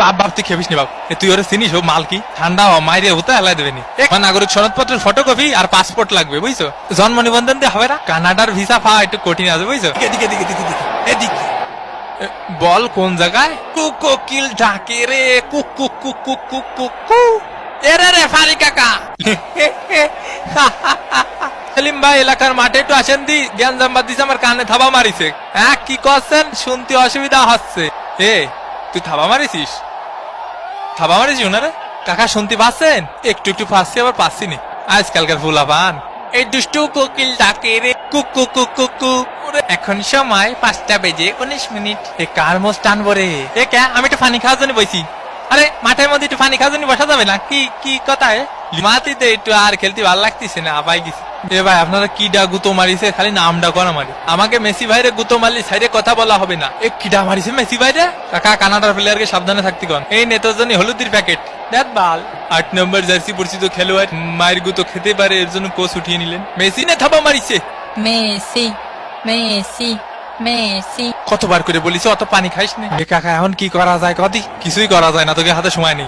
বাপ বাপ তুই খেপিস নি বাপ তুই ওরে চিনিস ও মাল কি ঠান্ডা মাইরে হতে হেলাই দেবেনি নাগরিক সনদপত্রের ফটোকপি আর পাসপোর্ট লাগবে বুঝছো জন্ম নিবন্ধন দিয়ে হবে না কানাডার ভিসা পাওয়া একটু কঠিন আছে বুঝছো এদিকে এদিকে এদিকে এদিকে বল কোন জায়গায় কোকিল ডাকে রে cook cook cook cook cook cook cook এরে রে ফারি কাকা সেলিম ভাই এলাকার মাঠে একটু আসেন দি জ্ঞান জাম্বাদ দিছে আমার কানে থাবা মারিছে হ্যাঁ কি করছেন শুনতে অসুবিধা হচ্ছে এ তুই থাবা মারিছিস থাবা মারিছিস না রে কাকা শুনতে পাচ্ছেন একটু একটু পাচ্ছি আবার পাচ্ছি নি আজকালকার ফুলা পান এই দুষ্টু কোকিল ডাকে রে cook cook cook cook cook এখন সময় 5:19 এ কার মোষ টানবো রে এ কে আমি একটু পানি খাওয়ার জন্য বইছি আরে মাঠের মধ্যে একটু পানি খাওয়ার জন্য বসা যাবে না কি কি কথা মাটিতে একটু আর খেলতে ভালো লাগতেছে না আবাই গেছি এ ভাই আপনারা কিডা গুতো মারিছে খালি নামটা করা মারি আমাকে মেসি ভাইরে গুতো মারলি সাইডে কথা বলা হবে না এ কিডা মারিছে মেসি ভাইরে কাকা কানাডার প্লেয়ারকে সাবধানে থাকতে কন এই নেতার জন্য হলুদের প্যাকেট দেখ বাল 8 নম্বর জার্সি পরিচিত খেলোয়াড় মায়ের গুতো খেতে পারে এর জন্য কোচ উঠিয়ে নিলেন মেসি নে থাবা মারিছে মেসি মেসি মেসি কতবার করে বলিস অত পানি খাইস না কাকা এখন কি করা যায় কদি কিছুই করা যায় না তোকে হাতে সময় নেই